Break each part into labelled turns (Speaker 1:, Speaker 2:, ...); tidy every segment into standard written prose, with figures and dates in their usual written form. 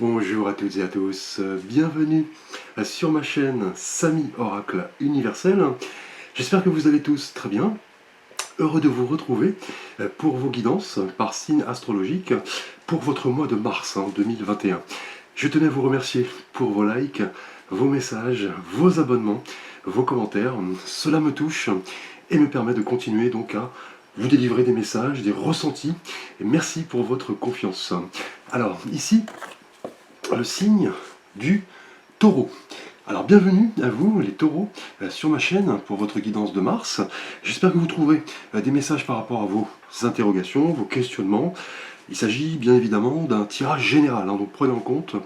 Speaker 1: Bonjour à toutes et à tous, bienvenue sur ma chaîne Samy Oracle Universel. J'espère que vous allez tous très bien. Heureux de vous retrouver pour vos guidances par signe astrologique pour votre mois de mars 2021. Je tenais à vous remercier pour vos likes, vos messages, vos abonnements, vos commentaires. Cela me touche et me permet de continuer donc à vous délivrer des messages, des ressentis. Et merci pour votre confiance. Alors ici, le signe du taureau. Alors bienvenue à vous les taureaux sur ma chaîne pour votre guidance de Mars. J'espère que vous trouverez des messages par rapport à vos interrogations, vos questionnements. Il s'agit bien évidemment d'un tirage général, donc prenez en compte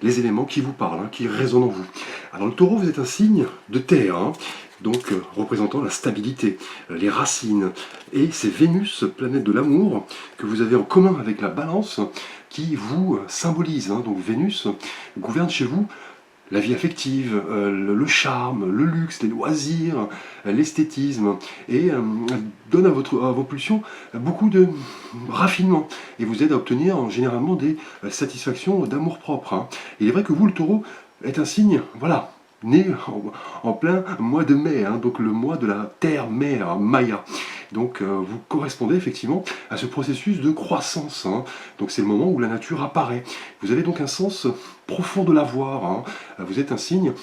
Speaker 1: les éléments qui vous parlent, qui résonnent en vous. Alors le taureau, vous êtes un signe de terre, donc représentant la stabilité, les racines, et c'est Vénus, planète de l'amour, que vous avez en commun avec la balance, qui vous symbolise. Donc Vénus gouverne chez vous la vie affective, le charme, le luxe, les loisirs, l'esthétisme, et donne à vos pulsions beaucoup de raffinement, et vous aide à obtenir généralement des satisfactions d'amour-propre. Il est vrai que vous, le taureau, êtes un signe, voilà, né en plein mois de mai, donc le mois de la terre-mère, Maya. Donc vous correspondez effectivement à ce processus de croissance. Donc c'est le moment où la nature apparaît. Vous avez donc un sens profond de la voir. Vous êtes un signe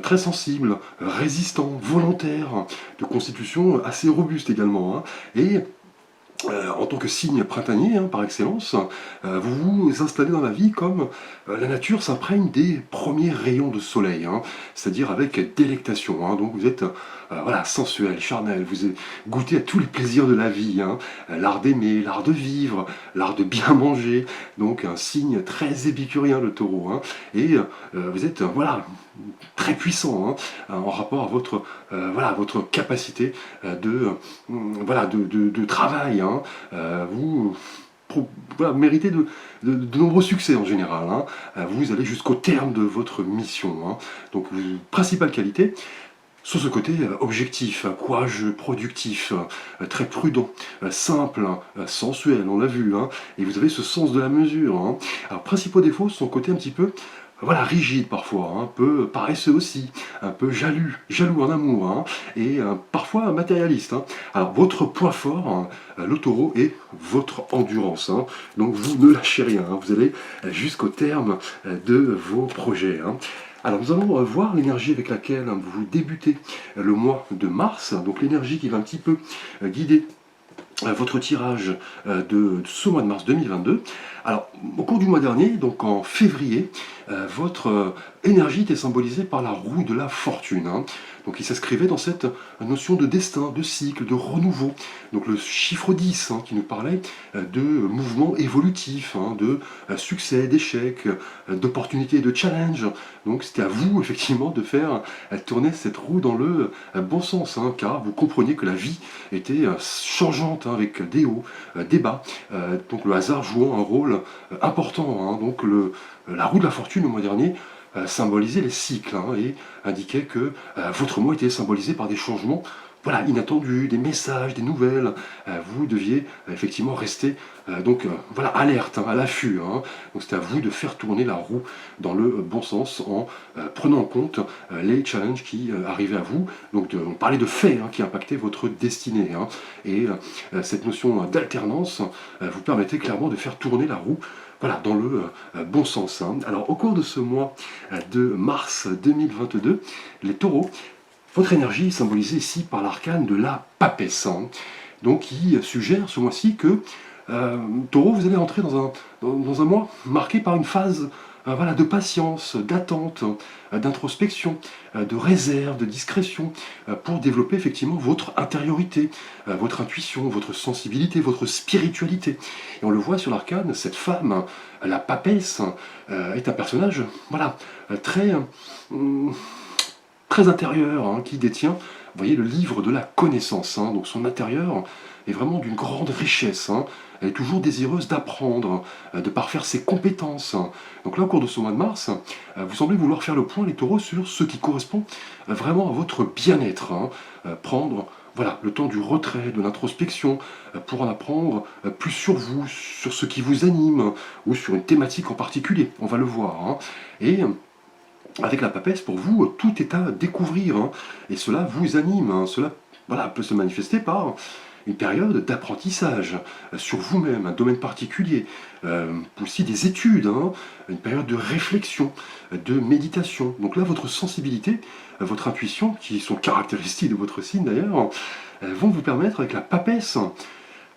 Speaker 1: très sensible, résistant, volontaire, de constitution assez robuste également. Et en tant que signe printanier, par excellence, vous vous installez dans la vie comme la nature s'imprègne des premiers rayons de soleil, c'est-à-dire avec délectation. Donc vous êtes voilà, sensuel, charnel, vous goûtez à tous les plaisirs de la vie, l'art d'aimer, l'art de vivre, l'art de bien manger, donc un signe très épicurien le taureau. Et vous êtes voilà, très puissant en rapport à votre, voilà, votre capacité voilà, de travail. Vous voilà, méritez de nombreux succès en général. Vous allez jusqu'au terme de votre mission. Donc, principale qualité, sur ce côté objectif, courageux, productif, très prudent, simple, sensuel, on l'a vu. Et vous avez ce sens de la mesure. Alors, principaux défauts, son côté un petit peu voilà, rigide parfois, un peu paresseux aussi, un peu jaloux en amour, et parfois matérialiste. Alors votre point fort, le taureau, est votre endurance. Donc vous ne lâchez rien, vous allez jusqu'au terme de vos projets. Alors nous allons voir l'énergie avec laquelle vous débutez le mois de mars, donc l'énergie qui va un petit peu guider votre tirage de ce mois de mars 2022. Alors, au cours du mois dernier, donc en février, votre énergie était symbolisée par la roue de la fortune. Donc, il s'inscrivait dans cette notion de destin, de cycle, de renouveau. Donc, le chiffre 10 qui nous parlait de mouvement évolutif, de succès, d'échecs, d'opportunités, de challenge. Donc, c'était à vous, effectivement, de faire tourner cette roue dans le bon sens, car vous compreniez que la vie était changeante, avec des hauts, des bas, donc le hasard jouant un rôle important. Donc la roue de la fortune le mois dernier symbolisait les cycles et indiquait que votre mois était symbolisé par des changements voilà, inattendus, des messages, des nouvelles. Vous deviez effectivement rester donc voilà, alerte, à l'affût. Donc c'était à vous de faire tourner la roue dans le bon sens en prenant en compte les challenges qui arrivaient à vous. Donc on parlait de faits qui impactaient votre destinée. Et cette notion d'alternance vous permettait clairement de faire tourner la roue voilà, dans le bon sens. Alors au cours de ce mois de mars 2022, les taureaux, votre énergie est symbolisée ici par l'arcane de la papesse, donc qui suggère ce mois-ci que taureau, vous allez entrer dans un mois marqué par une phase voilà, de patience, d'attente, d'introspection, de réserve, de discrétion, pour développer effectivement votre intériorité, votre intuition, votre sensibilité, votre spiritualité. Et on le voit sur l'arcane, cette femme, la papesse, est un personnage voilà, très intérieur, qui détient, vous voyez, le livre de la connaissance. Donc son intérieur est vraiment d'une grande richesse. Elle est toujours désireuse d'apprendre, de parfaire ses compétences. Donc là, au cours de ce mois de mars, vous semblez vouloir faire le point, les taureaux, sur ce qui correspond vraiment à votre bien-être. Prendre voilà, le temps du retrait, de l'introspection, pour en apprendre plus sur vous, sur ce qui vous anime, ou sur une thématique en particulier, on va le voir, hein. Et avec la papesse, pour vous, tout est à découvrir, hein, et cela vous anime, hein. Cela, voilà, peut se manifester par une période d'apprentissage sur vous-même, un domaine particulier, aussi des études, hein, une période de réflexion, de méditation. Donc là, votre sensibilité, votre intuition, qui sont caractéristiques de votre signe d'ailleurs, vont vous permettre, avec la papesse,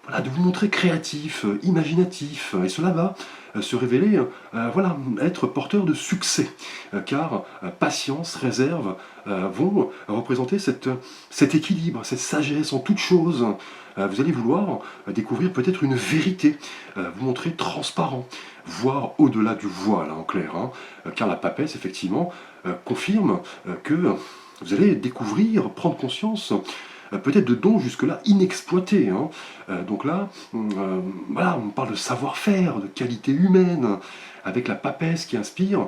Speaker 1: voilà, de vous montrer créatif, imaginatif, et cela va se révéler, voilà, être porteur de succès, car patience, réserve vont représenter cet équilibre, cette sagesse en toute chose. Vous allez vouloir découvrir peut-être une vérité, vous montrer transparent, voir au-delà du voile, hein, en clair, hein, car la papesse, effectivement, confirme que vous allez découvrir, prendre conscience peut-être de dons jusque-là inexploités, hein. Donc là, voilà, on parle de savoir-faire, de qualité humaine, avec la papesse qui inspire,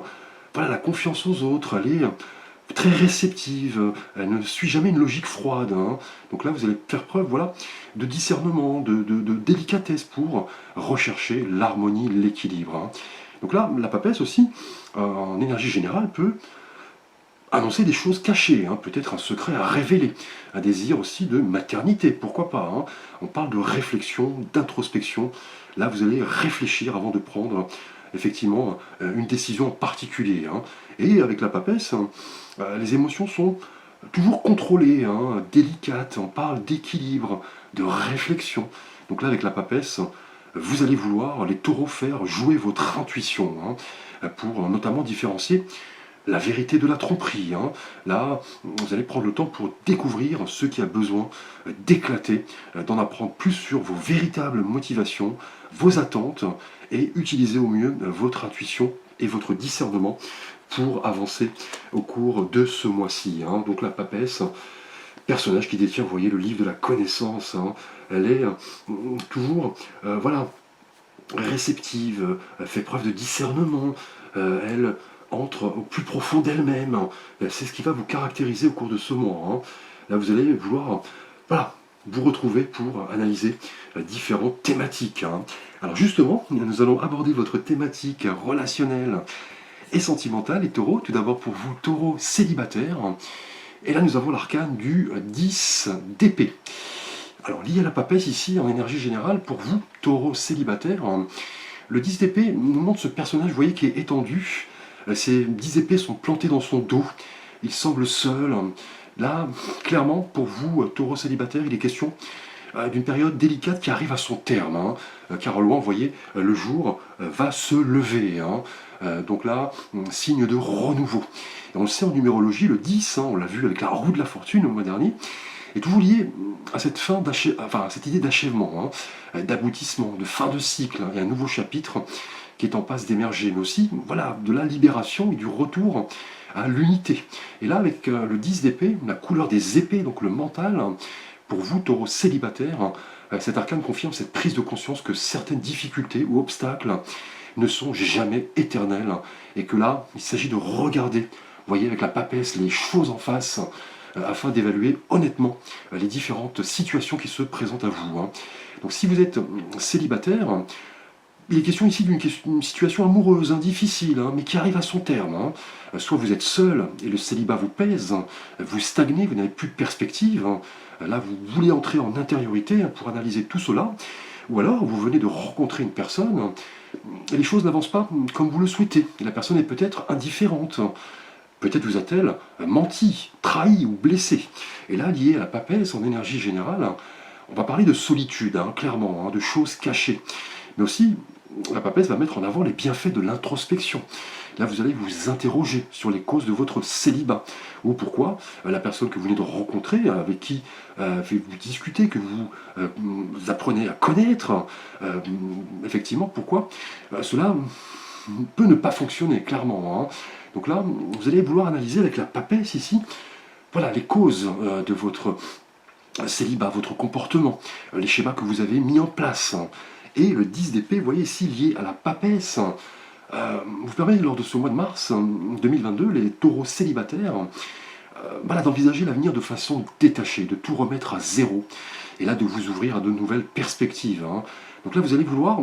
Speaker 1: voilà, la confiance aux autres. Elle est très réceptive, elle ne suit jamais une logique froide, hein. Donc là, vous allez faire preuve, voilà, de discernement, de délicatesse pour rechercher l'harmonie, l'équilibre, hein. Donc là, la papesse aussi, en énergie générale, peut annoncer des choses cachées, hein, peut-être un secret à révéler, un désir aussi de maternité, pourquoi pas, hein. On parle de réflexion, d'introspection. Là, vous allez réfléchir avant de prendre effectivement une décision en particulier, hein. Et avec la papesse, hein, les émotions sont toujours contrôlées, hein, délicates. On parle d'équilibre, de réflexion. Donc là, avec la papesse, vous allez vouloir, les taureaux, faire jouer votre intuition, hein, pour notamment différencier la vérité de la tromperie, hein. Là, vous allez prendre le temps pour découvrir ce qui a besoin d'éclater, d'en apprendre plus sur vos véritables motivations, vos attentes, et utiliser au mieux votre intuition et votre discernement pour avancer au cours de ce mois-ci, hein. Donc la papesse, personnage qui détient, vous voyez, le livre de la connaissance, hein. Elle est toujours, voilà, réceptive, elle fait preuve de discernement, elle entre au plus profond d'elle-même. C'est ce qui va vous caractériser au cours de ce mois, hein. Là, vous allez vouloir, voilà, vous retrouver pour analyser différentes thématiques, hein. Alors justement, nous allons aborder votre thématique relationnelle et sentimentale. Et taureau, tout d'abord pour vous, taureau célibataire. Et là, nous avons l'arcane du 10 d'épée. Alors, lié à la papesse ici, en énergie générale, pour vous, taureau célibataire, le 10 d'épée nous montre ce personnage, vous voyez, qui est étendu. Ces 10 épées sont plantées dans son dos. Il semble seul. Là, clairement, pour vous, taureau célibataire, il est question d'une période délicate qui arrive à son terme, hein, car au loin, vous voyez, le jour va se lever, hein. Donc là, signe de renouveau. Et on le sait en numérologie, le 10, hein, on l'a vu avec la roue de la fortune le mois dernier, est toujours lié à cette à cette idée d'achèvement, hein, d'aboutissement, de fin de cycle, hein, et un nouveau chapitre qui est en passe d'émerger, mais aussi, voilà, de la libération et du retour à l'unité. Et là, avec le 10 d'épée, la couleur des épées, donc le mental, hein, pour vous, taureau célibataire, hein, cet arcane confirme cette prise de conscience que certaines difficultés ou obstacles ne sont jamais éternels, hein, et que là, il s'agit de regarder, vous voyez, avec la papesse, les choses en face, afin d'évaluer honnêtement les différentes situations qui se présentent à vous, hein. Donc si vous êtes célibataire, il est question ici d'une situation amoureuse, hein, difficile, hein, mais qui arrive à son terme, hein. Soit vous êtes seul et le célibat vous pèse, hein, vous stagnez, vous n'avez plus de perspective, hein. Là vous voulez entrer en intériorité, hein, pour analyser tout cela, ou alors vous venez de rencontrer une personne, hein, et les choses n'avancent pas comme vous le souhaitez. La personne est peut-être indifférente, peut-être vous a-t-elle menti, trahi ou blessé. Et là, lié à la papesse en énergie générale, on va parler de solitude, hein, clairement, hein, de choses cachées. Mais aussi, la papesse va mettre en avant les bienfaits de l'introspection. Là, vous allez vous interroger sur les causes de votre célibat, ou pourquoi la personne que vous venez de rencontrer, avec qui vous discutez, que vous apprenez à connaître, effectivement, pourquoi cela peut ne pas fonctionner, clairement, hein. Donc là, vous allez vouloir analyser avec la papesse ici, voilà, les causes de votre célibat, votre comportement, les schémas que vous avez mis en place. Et le 10 d'épée, vous voyez ici, lié à la papesse, vous permet lors de ce mois de mars 2022, les taureaux célibataires, voilà, d'envisager l'avenir de façon détachée, de tout remettre à zéro, et là de vous ouvrir à de nouvelles perspectives, hein. Donc là, vous allez vouloir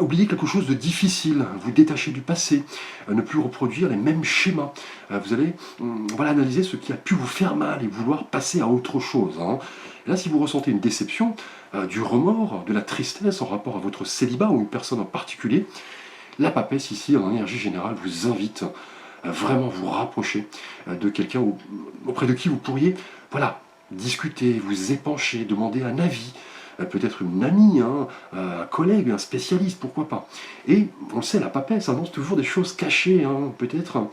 Speaker 1: oublier quelque chose de difficile, vous détacher du passé, ne plus reproduire les mêmes schémas. Vous allez voilà, analyser ce qui a pu vous faire mal et vouloir passer à autre chose, hein. Et là, si vous ressentez une déception, du remords, de la tristesse en rapport à votre célibat ou une personne en particulier, la papesse ici, en énergie générale, vous invite à vraiment vous rapprocher de quelqu'un auprès de qui vous pourriez, voilà, discuter, vous épancher, demander un avis, peut-être une amie, hein, un collègue, un spécialiste, pourquoi pas. Et on le sait, la papesse annonce toujours des choses cachées, hein, peut-être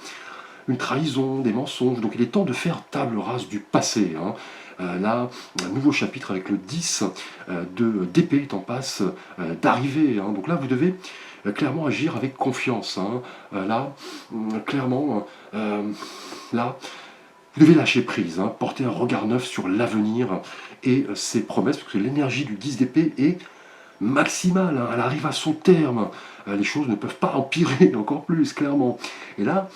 Speaker 1: une trahison, des mensonges. Donc il est temps de faire table rase du passé, hein. Là, un nouveau chapitre avec le 10 d'épée est en passe d'arriver, hein. Donc là, vous devez clairement agir avec confiance, hein. Là, clairement, là, vous devez lâcher prise, hein, porter un regard neuf sur l'avenir et ses promesses, parce que l'énergie du 10 d'épée est maximale, hein, elle arrive à son terme. Les choses ne peuvent pas empirer encore plus, clairement. Et là,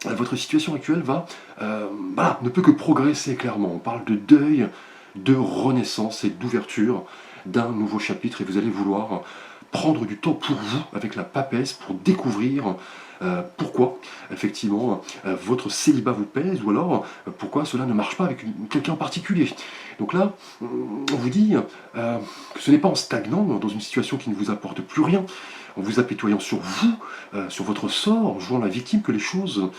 Speaker 1: votre situation actuelle voilà, ne peut que progresser, clairement. On parle de deuil, de renaissance et d'ouverture d'un nouveau chapitre, et vous allez vouloir prendre du temps pour vous, avec la papesse, pour découvrir pourquoi, effectivement, votre célibat vous pèse, ou alors pourquoi cela ne marche pas avec quelqu'un en particulier. Donc là, on vous dit que ce n'est pas en stagnant dans une situation qui ne vous apporte plus rien, en vous apitoyant sur vous, sur votre sort, en jouant la victime, que les choses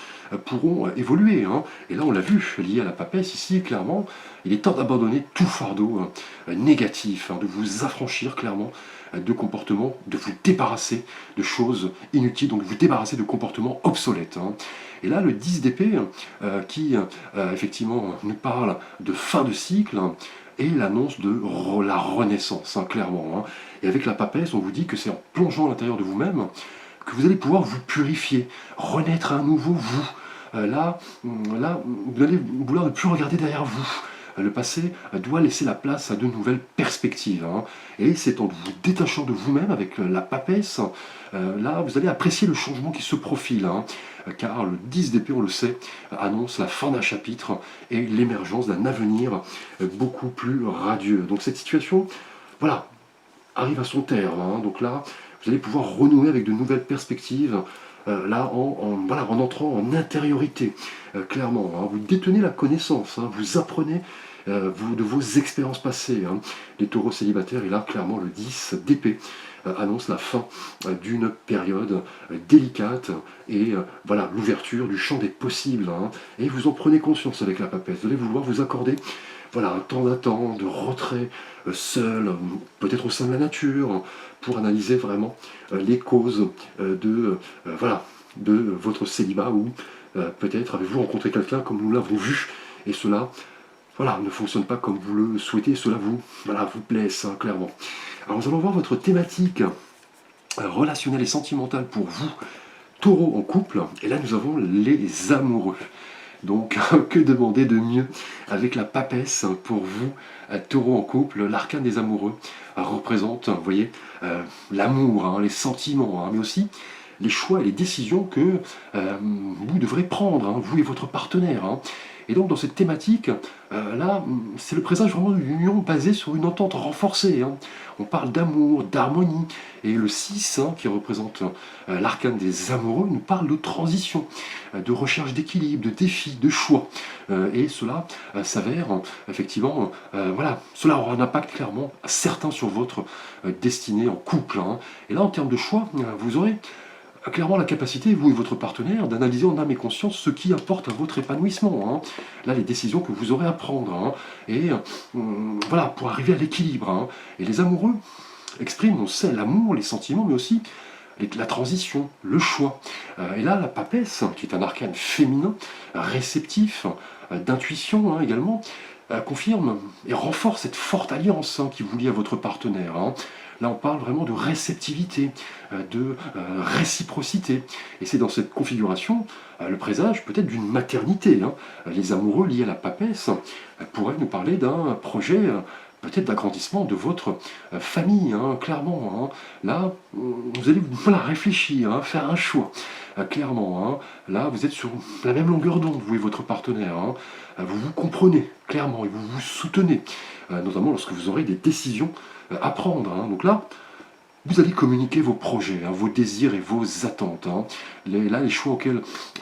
Speaker 1: pourront évoluer, hein. Et là, on l'a vu, lié à la papesse, ici, clairement, il est temps d'abandonner tout fardeau négatif, hein, de vous affranchir, clairement, de comportements, de vous débarrasser de choses inutiles, donc de vous débarrasser de comportements obsolètes, hein. Et là, le 10 d'épée, qui, effectivement, nous parle de fin de cycle, et l'annonce de la renaissance, hein, clairement, hein. Et avec la papesse, on vous dit que c'est en plongeant à l'intérieur de vous-même que vous allez pouvoir vous purifier, renaître à un nouveau vous. Là, vous allez vouloir ne plus regarder derrière vous. Le passé doit laisser la place à de nouvelles perspectives, hein. Et c'est en vous détachant de vous-même avec la papesse, là, vous allez apprécier le changement qui se profile, hein. Car le 10 d'épée, on le sait, annonce la fin d'un chapitre et l'émergence d'un avenir beaucoup plus radieux. Donc cette situation, voilà, arrive à son terme, hein. Donc là, vous allez pouvoir renouer avec de nouvelles perspectives, là, voilà, en entrant en intériorité, clairement, hein. Vous détenez la connaissance, hein, vous apprenez de vos expériences passées, hein. Les taureaux célibataires, et là, clairement, le 10 d'épée annonce la fin d'une période délicate, et voilà, l'ouverture du champ des possibles, hein. Et vous en prenez conscience avec la papesse. Vous allez vouloir vous accorder, voilà, un temps d'attente, de retrait, seul, peut-être au sein de la nature, pour analyser vraiment les causes voilà, de votre célibat, ou peut-être avez-vous rencontré quelqu'un comme nous l'avons vu, et cela, voilà, ne fonctionne pas comme vous le souhaitez, cela voilà, vous blesse, hein, clairement. Alors nous allons voir votre thématique relationnelle et sentimentale pour vous, taureau en couple, et là nous avons les amoureux. Donc, que demander de mieux avec la papesse pour vous, taureau en couple. L'arcane des amoureux représente, vous voyez, l'amour, hein, les sentiments, hein, mais aussi les choix et les décisions que vous devrez prendre, hein, vous et votre partenaire, hein. Et donc dans cette thématique, là, c'est le présage vraiment d'une union basée sur une entente renforcée, hein. On parle d'amour, d'harmonie, et le 6, hein, qui représente l'arcane des amoureux, nous parle de transition, de recherche d'équilibre, de défi, de choix. Et cela s'avère, effectivement, voilà, cela aura un impact clairement certain sur votre destinée en couple, hein. Et là, en termes de choix, vous aurez clairement la capacité, vous et votre partenaire, d'analyser en âme et conscience ce qui apporte à votre épanouissement, hein. Là, les décisions que vous aurez à prendre, hein. Et voilà, pour arriver à l'équilibre, hein. Et les amoureux expriment, on sait, l'amour, les sentiments, mais aussi la transition, le choix. Et là, la papesse, qui est un arcane féminin, réceptif, d'intuition, hein, également, confirme et renforce cette forte alliance, hein, qui vous lie à votre partenaire, hein. Là, on parle vraiment de réceptivité, de réciprocité. Et c'est dans cette configuration le présage peut-être d'une maternité, hein. Les amoureux liés à la papesse pourraient nous parler d'un projet peut-être d'agrandissement de votre famille, hein, clairement. Hein. Là, vous allez voilà, réfléchir, hein, faire un choix, clairement. Hein. Là, vous êtes sur la même longueur d'onde, vous et votre partenaire. Hein. Vous vous comprenez, clairement, et vous vous soutenez, notamment lorsque vous aurez des décisions à prendre. Hein. Donc là, vous allez communiquer vos projets, hein, vos désirs et vos attentes. Hein. Les choix auxquels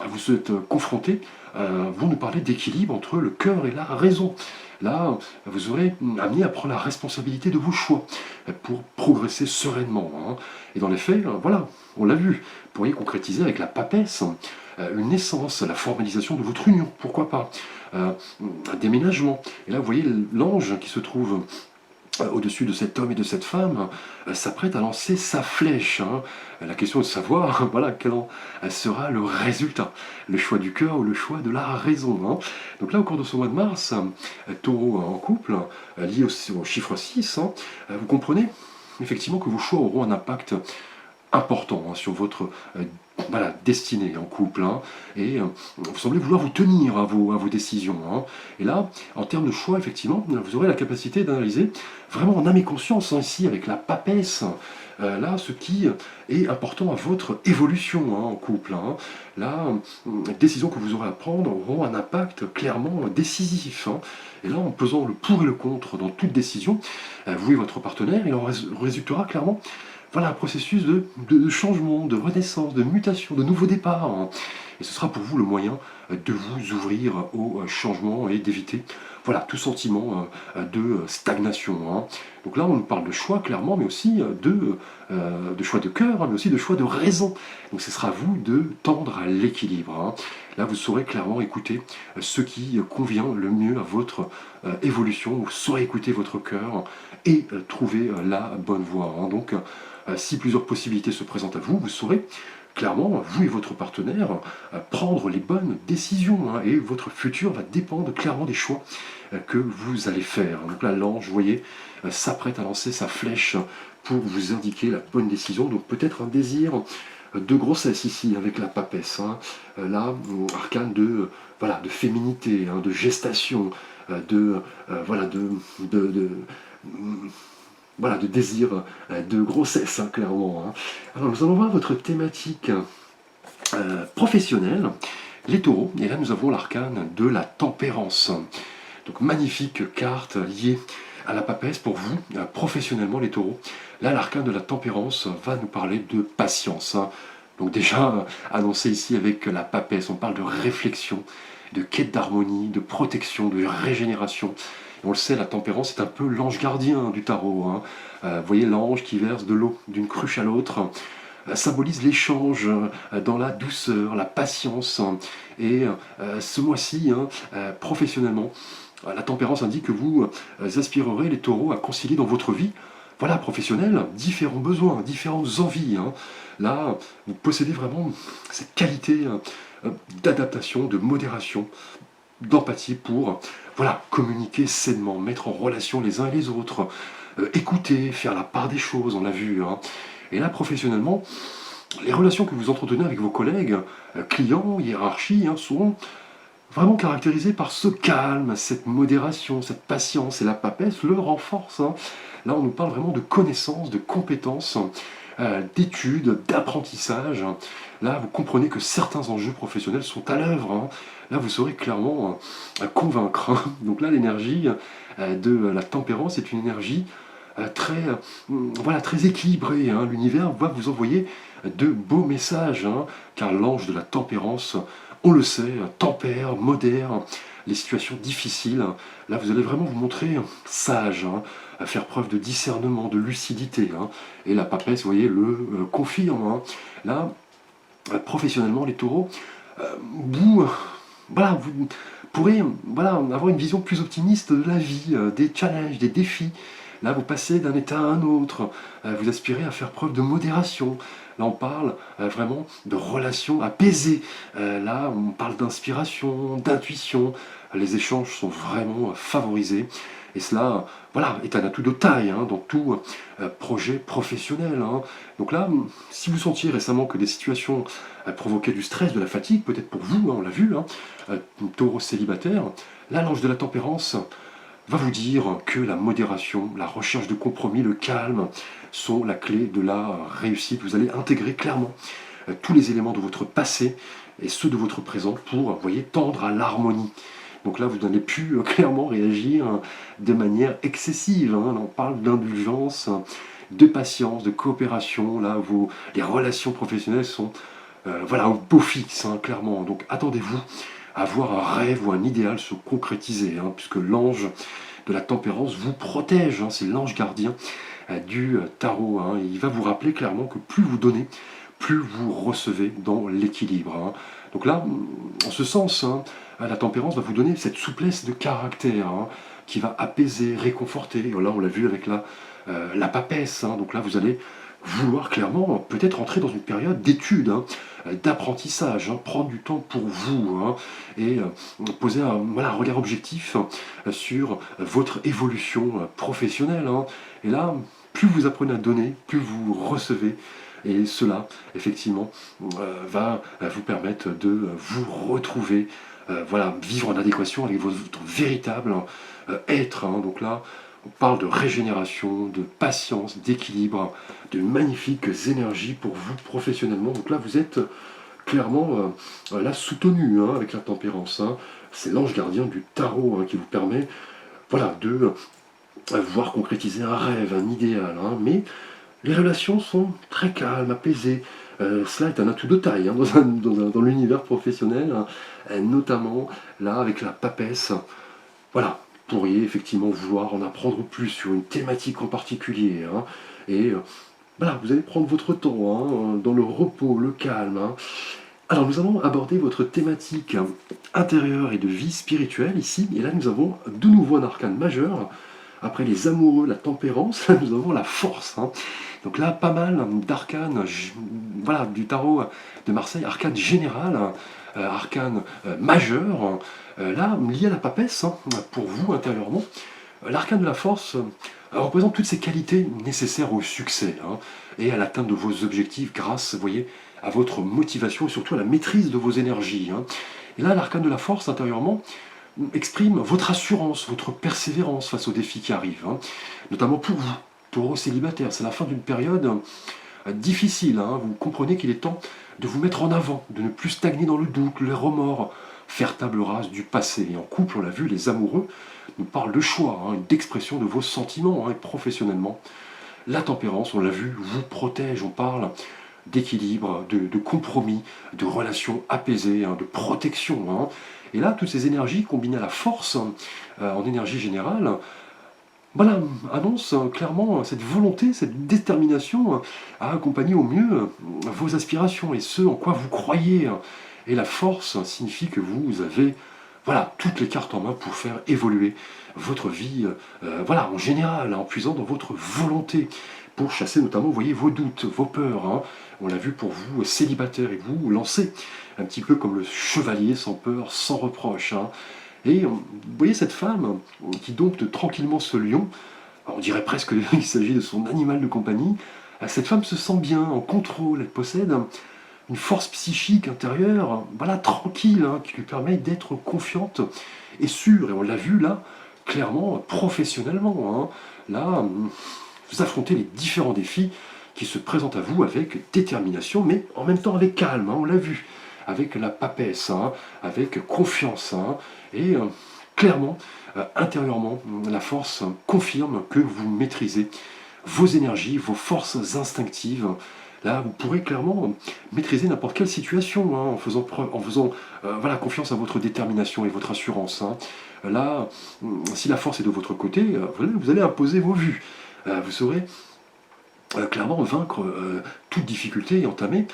Speaker 1: vous êtes confrontés vont nous parler d'équilibre entre le cœur et la raison. Là, vous aurez amené à prendre la responsabilité de vos choix pour progresser sereinement. Hein. Et dans les faits, voilà, on l'a vu, vous pourriez concrétiser avec la papesse une naissance, la formalisation de votre union, pourquoi pas, un déménagement. Et là, vous voyez l'ange qui se trouve au-dessus de cet homme et de cette femme, s'apprête à lancer sa flèche. Hein. La question est de savoir voilà, quel sera le résultat, le choix du cœur ou le choix de la raison. Hein. Donc là, au cours de ce mois de mars, taureau en couple, lié au chiffre 6, hein, vous comprenez effectivement que vos choix auront un impact important hein, sur votre voilà, destinée en couple. Hein, et vous semblez vouloir vous tenir à vos décisions. Hein. Et là, en termes de choix, effectivement, vous aurez la capacité d'analyser vraiment en âme et conscience, hein, ici, avec la papesse, là, ce qui est important à votre évolution hein, en couple. Hein. Là, les décisions que vous aurez à prendre auront un impact clairement décisif. Hein. Et là, en pesant le pour et le contre dans toute décision, vous et votre partenaire, il en résultera clairement voilà un processus de changement, de renaissance, de mutation, de nouveau départ. Hein. Et ce sera pour vous le moyen de vous ouvrir au changement et d'éviter voilà, tout sentiment de stagnation. Hein. Donc là, on nous parle de choix, clairement, mais aussi de choix de cœur, hein, mais aussi de choix de raison. Donc ce sera à vous de tendre à l'équilibre. Hein. Là, vous saurez clairement écouter ce qui convient le mieux à votre évolution. Vous saurez écouter votre cœur et trouver la bonne voie. Hein. Donc, si plusieurs possibilités se présentent à vous, vous saurez clairement, vous et votre partenaire, prendre les bonnes décisions. Hein, et votre futur va dépendre clairement des choix que vous allez faire. Donc là, l'ange, vous voyez, s'apprête à lancer sa flèche pour vous indiquer la bonne décision. Donc peut-être un désir de grossesse ici, avec la papesse. Hein. Là, arcane voilà, de féminité, hein, de gestation, voilà, voilà, de désir de grossesse, hein, clairement. Hein. Alors nous allons voir votre thématique professionnelle, les taureaux, et là nous avons l'arcane de la tempérance. Donc magnifique carte liée à la papesse pour vous, professionnellement les taureaux. Là l'arcane de la tempérance va nous parler de patience. Hein. Donc déjà annoncé ici avec la papesse, on parle de réflexion, de quête d'harmonie, de protection, de régénération. On le sait, la tempérance est un peu l'ange gardien du tarot. Hein. Vous voyez l'ange qui verse de l'eau d'une cruche à l'autre, symbolise l'échange dans la douceur, la patience. Et ce mois-ci, hein, professionnellement, la tempérance indique que vous aspirerez les taureaux à concilier dans votre vie, voilà, professionnelle, différents besoins, différentes envies. Hein. Là, vous possédez vraiment cette qualité d'adaptation, de modération, d'empathie pour voilà, communiquer sainement, mettre en relation les uns et les autres, écouter, faire la part des choses, on l'a vu. Hein. Et là, professionnellement, les relations que vous entretenez avec vos collègues, clients, hiérarchie, hein, sont vraiment caractérisées par ce calme, cette modération, cette patience, et la papesse le renforce. Hein. Là, on nous parle vraiment de connaissances, de compétences, d'études, d'apprentissage. Là, vous comprenez que certains enjeux professionnels sont à l'œuvre. Hein. Là, vous saurez clairement convaincre. Hein. Donc là, l'énergie de la tempérance est une énergie voilà, très équilibrée. Hein. L'univers va vous envoyer de beaux messages, hein, car l'ange de la tempérance, on le sait, tempère, modère les situations difficiles. Là, vous allez vraiment vous montrer sage, hein, à faire preuve de discernement, de lucidité. Hein. Et la papesse, vous voyez, le confirme. Hein. Là, professionnellement, les taureaux, voilà, vous pourrez voilà, avoir une vision plus optimiste de la vie, des challenges, des défis. Là, vous passez d'un état à un autre, vous aspirez à faire preuve de modération. Là, on parle vraiment de relations apaisées. Là, on parle d'inspiration, d'intuition. Les échanges sont vraiment favorisés. Et cela, voilà, est un atout de taille hein, dans tout projet professionnel. Hein. Donc là, si vous sentiez récemment que des situations provoquaient du stress, de la fatigue, peut-être pour vous, hein, on l'a vu, hein, taureau célibataire, là, l'ange de la tempérance va vous dire que la modération, la recherche de compromis, le calme sont la clé de la réussite. Vous allez intégrer clairement tous les éléments de votre passé et ceux de votre présent pour, vous voyez, tendre à l'harmonie. Donc là, vous n'allez plus clairement réagir de manière excessive. Hein. Là, on parle d'indulgence, de patience, de coopération. Là, les relations professionnelles sont voilà, au beau fixe, hein, clairement. Donc attendez-vous à voir un rêve ou un idéal se concrétiser, hein, puisque l'ange de la tempérance vous protège. Hein, c'est l'ange gardien du tarot. Hein. Il va vous rappeler clairement que plus vous donnez, plus vous recevez dans l'équilibre. Hein. Donc là, en ce sens, hein, la tempérance va vous donner cette souplesse de caractère hein, qui va apaiser, réconforter. Là, on l'a vu avec la papesse. Hein. Donc là, vous allez vouloir clairement peut-être entrer dans une période d'étude, hein, d'apprentissage, hein, prendre du temps pour vous hein, et poser un regard objectif sur votre évolution professionnelle. Hein. Et là, plus vous apprenez à donner, plus vous recevez. Et cela, effectivement, va vous permettre de vous retrouver, voilà, vivre en adéquation avec votre véritable être. Hein. Donc là, on parle de régénération, de patience, d'équilibre, de magnifiques énergies pour vous professionnellement. Donc là, vous êtes clairement là soutenu hein, avec la tempérance. Hein. C'est l'ange gardien du tarot hein, qui vous permet voilà, de voir concrétiser un rêve, un idéal. Hein. Mais les relations sont très calmes, apaisées. Cela est un atout de taille hein, dans l'univers professionnel, hein, notamment là avec la papesse. Voilà, vous pourriez effectivement vouloir en apprendre plus sur une thématique en particulier. Hein, et voilà, vous allez prendre votre temps hein, dans le repos, le calme. Hein. Alors nous allons aborder votre thématique intérieure et de vie spirituelle ici. Et là nous avons de nouveau un arcane majeur. Après les amoureux, la tempérance, nous avons la force. Hein. Donc là, pas mal d'arcanes voilà, du tarot de Marseille, arcane général, arcane majeur, là, lié à la papesse, hein, pour vous intérieurement. L'arcane de la force représente toutes ces qualités nécessaires au succès hein, et à l'atteinte de vos objectifs grâce, vous voyez, à votre motivation et surtout à la maîtrise de vos énergies. Hein. Et là, l'arcane de la force intérieurement exprime votre assurance, votre persévérance face aux défis qui arrivent, hein, notamment pour vous, taureau célibataire. C'est la fin d'une période difficile. Hein. Vous comprenez qu'il est temps de vous mettre en avant, de ne plus stagner dans le doute, le remords, faire table rase du passé. Et en couple, on l'a vu, les amoureux nous parlent de choix, hein, d'expression de vos sentiments, hein, et professionnellement. La tempérance, on l'a vu, vous protège. On parle d'équilibre, de compromis, de relations apaisées, hein, de protection. Hein. Et là, toutes ces énergies combinées à la force, en énergie générale, voilà, annonce clairement cette volonté, cette détermination à accompagner au mieux vos aspirations et ce en quoi vous croyez. Et la force signifie que vous avez voilà, toutes les cartes en main pour faire évoluer votre vie voilà, en général, en puisant dans votre volonté, pour chasser notamment, vous voyez, vos doutes, vos peurs. Hein. On l'a vu pour vous, célibataire, et vous lancez un petit peu comme le chevalier, sans peur, sans reproche. Hein. Et vous voyez cette femme qui dompte tranquillement ce lion, on dirait presque qu'il s'agit de son animal de compagnie. Cette femme se sent bien, en contrôle, elle possède une force psychique intérieure, voilà, tranquille, hein, qui lui permet d'être confiante et sûre. Et on l'a vu là, clairement, professionnellement. Hein. Là, vous affrontez les différents défis qui se présentent à vous avec détermination, mais en même temps avec calme, hein, on l'a vu, avec la papesse, hein, avec confiance. Hein, et clairement, intérieurement, la force confirme que vous maîtrisez vos énergies, vos forces instinctives. Là, vous pourrez clairement maîtriser n'importe quelle situation hein, en faisant voilà, confiance à votre détermination et votre assurance. Hein. Là, si la force est de votre côté, vous allez imposer vos vues. Vous saurez clairement vaincre toute difficulté et entamer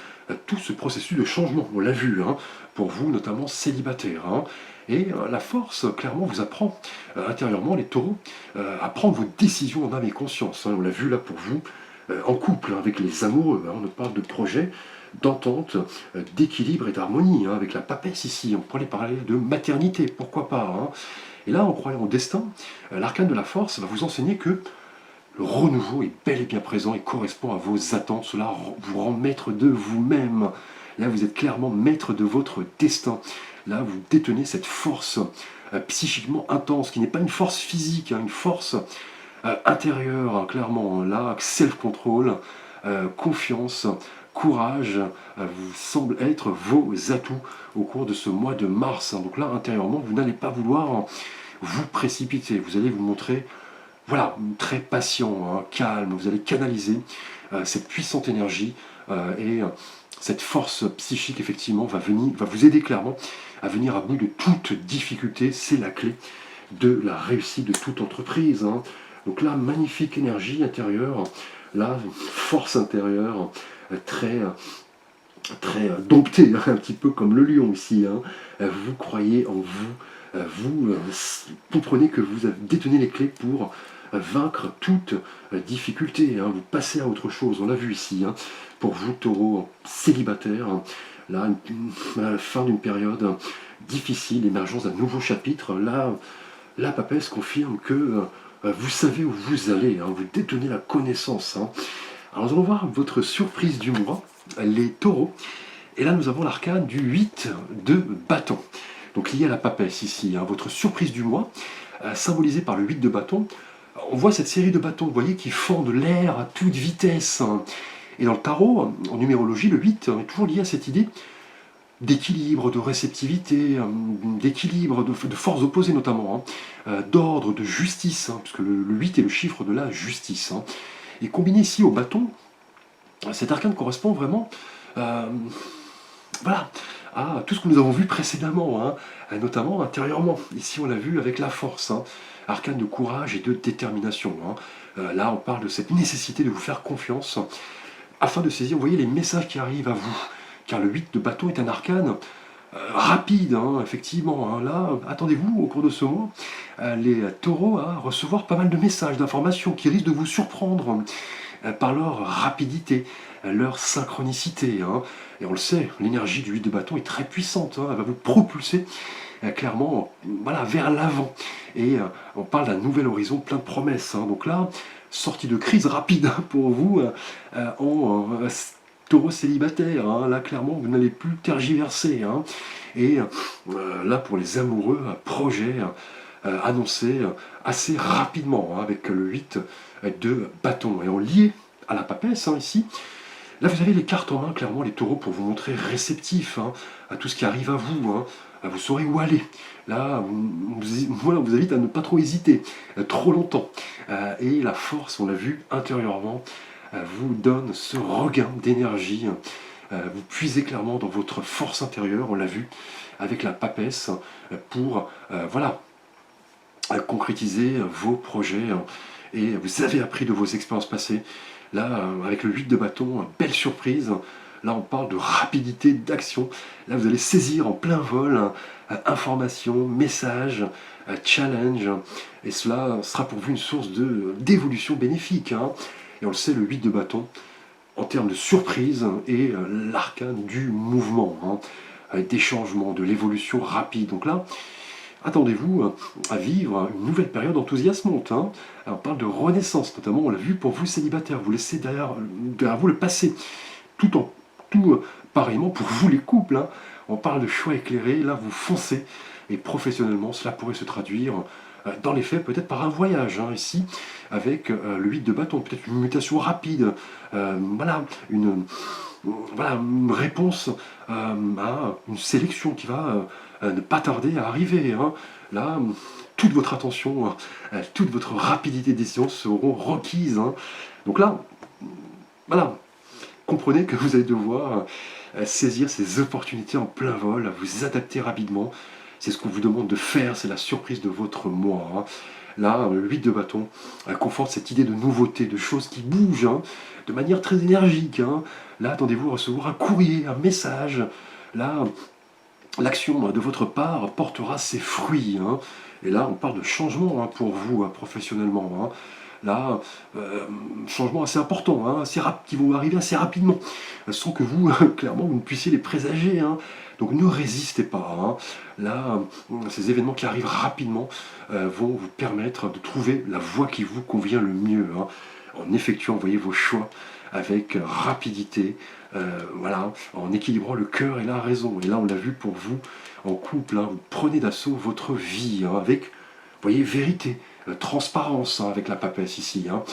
Speaker 1: tout ce processus de changement. On l'a vu, hein, pour vous, notamment célibataire. Hein. Et la force, clairement, vous apprend intérieurement, les taureaux, à prendre vos décisions en âme et conscience. Hein. On l'a vu là pour vous, en couple, hein, avec les amoureux. Hein. On parle de projet, d'entente, d'équilibre et d'harmonie. Hein. Avec la papesse ici, on pourrait parler de maternité, pourquoi pas. Hein. Et là, en croyant au destin, l'arcane de la force va vous enseigner que le renouveau est bel et bien présent et correspond à vos attentes. Cela vous rend maître de vous-même. Là, vous êtes clairement maître de votre destin. Là, vous détenez cette force psychiquement intense, qui n'est pas une force physique, hein, une force intérieure, hein, clairement. Là, self-control, confiance, courage, vous semble être vos atouts au cours de ce mois de mars, hein. Donc là, intérieurement, vous n'allez pas vouloir vous précipiter. Vous allez vous montrer, voilà, très patient, hein, calme. Vous allez canaliser cette puissante énergie et cette force psychique, effectivement, va vous aider clairement à venir à bout de toute difficulté. C'est la clé de la réussite de toute entreprise, hein. Donc là, magnifique énergie intérieure, là, force intérieure, très, très domptée, hein, un petit peu comme le lion ici, hein. Vous croyez en vous, vous comprenez que vous détenez les clés pour vaincre toute difficulté, hein. Vous passez à autre chose, on l'a vu ici, hein. Pour vous, taureau célibataire, hein, là, à la fin d'une période difficile, l'émergence d'un nouveau chapitre, là, la papesse confirme que vous savez où vous allez, hein, vous détenez la connaissance, hein. Alors nous allons voir votre surprise du mois, les taureaux. Et là nous avons l'arcane du 8 de bâton. Donc lié à la papesse ici, hein, votre surprise du mois, symbolisée par le 8 de bâton. On voit cette série de bâtons, vous voyez, qui fendent l'air à toute vitesse, hein. Et dans le tarot, en numérologie, le 8 est toujours lié à cette idée d'équilibre, de réceptivité, d'équilibre, de forces opposées notamment, hein, d'ordre, de justice, hein, puisque le 8 est le chiffre de la justice, hein. Et combiné ici au bâton, cet arcane correspond vraiment voilà, à tout ce que nous avons vu précédemment, hein, notamment intérieurement. Ici on l'a vu avec la force, hein, arcane de courage et de détermination, hein. Là on parle de cette nécessité de vous faire confiance afin de saisir, vous voyez, les messages qui arrivent à vous. Car le 8 de bâton est un arcane rapide, hein, effectivement, hein. Là, attendez-vous au cours de ce mois, les taureaux à recevoir pas mal de messages, d'informations qui risquent de vous surprendre par leur rapidité, leur synchronicité, hein. Et on le sait, l'énergie du 8 de bâton est très puissante, hein. Elle va vous propulser clairement, voilà, vers l'avant. Et on parle d'un nouvel horizon plein de promesses, hein. Donc là, sortie de crise rapide, hein, pour vous en taureau célibataire, hein. Là clairement vous n'allez plus tergiverser, hein. Et là pour les amoureux, un projet annoncé assez rapidement, hein, avec le 8 de bâton. Et en lié à la papesse, hein, ici, là vous avez les cartes en main, clairement les taureaux, pour vous montrer réceptifs, hein, à tout ce qui arrive à vous, hein. Vous saurez où aller. Là, voilà, on vous invite à ne pas trop hésiter, trop longtemps. Et la force, on l'a vu intérieurement, vous donne ce regain d'énergie. Vous puisez clairement dans votre force intérieure, on l'a vu avec la papesse, pour voilà, concrétiser vos projets. Et vous avez appris de vos expériences passées. Là, avec le 8 de bâton, belle surprise. Là, on parle de rapidité d'action. Là, vous allez saisir en plein vol informations, messages, challenge. Et cela sera pour vous une source d'évolution bénéfique, hein. Et on le sait, le 8 de bâton, en termes de surprise, est l'arcane du mouvement, hein, avec des changements, de l'évolution rapide. Donc là, attendez-vous à vivre une nouvelle période enthousiasmante, hein. Alors, on parle de renaissance, notamment, on l'a vu pour vous célibataires. Vous laissez derrière vous le passé, tout pareillement pour vous les couples, hein. On parle de choix éclairés, là vous foncez, et professionnellement cela pourrait se traduire dans les faits peut-être par un voyage, hein, ici, avec le 8 de bâton, peut-être une mutation rapide, voilà, une réponse à une sélection qui va ne pas tarder à arriver, hein. Là, toute votre attention, toute votre rapidité de décision seront requises, hein. Donc là, voilà, comprenez que vous allez devoir saisir ces opportunités en plein vol, vous adapter rapidement. C'est ce qu'on vous demande de faire, c'est la surprise de votre mois, hein. Là, le 8 de bâton conforte cette idée de nouveauté, de choses qui bougent, hein, de manière très énergique, hein. Là, attendez-vous à recevoir un courrier, un message. Là, l'action de votre part portera ses fruits, hein. Et là, on parle de changement, hein, pour vous, hein, professionnellement, hein. Là, changement assez important, hein, qui vont arriver assez rapidement, sans que vous, clairement, vous ne puissiez les présager, hein. Donc ne résistez pas, hein. Là, ces événements qui arrivent rapidement vont vous permettre de trouver la voie qui vous convient le mieux, hein, en effectuant, voyez, vos choix avec rapidité, voilà, en équilibrant le cœur et la raison. Et là, on l'a vu pour vous, en couple, hein, vous prenez d'assaut votre vie, hein, avec, vous voyez, vérité, transparence, hein, avec la papesse ici. Hein.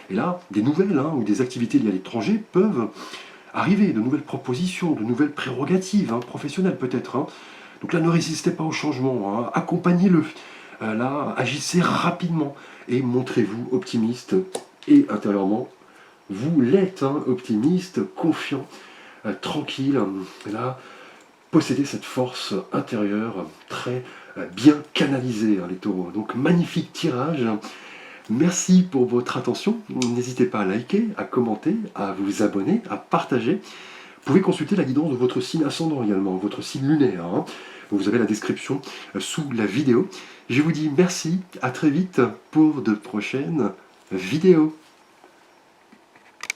Speaker 1: Et là, des nouvelles, hein, ou des activités liées à l'étranger peuvent arriver, de nouvelles propositions, de nouvelles prérogatives, hein, professionnelles peut-être. Hein. Donc là, ne résistez pas au changement, hein, accompagnez-le. Là, agissez rapidement et montrez-vous optimiste et intérieurement, vous l'êtes, hein, optimiste, confiant, tranquille. Et là, possédez cette force intérieure très bien canalisée, hein, les taureaux. Donc, magnifique tirage. Merci pour votre attention. N'hésitez pas à liker, à commenter, à vous abonner, à partager. Vous pouvez consulter la guidance de votre signe ascendant également, votre signe lunaire. Hein. Vous avez la description sous la vidéo. Je vous dis merci, à très vite pour de prochaines vidéos.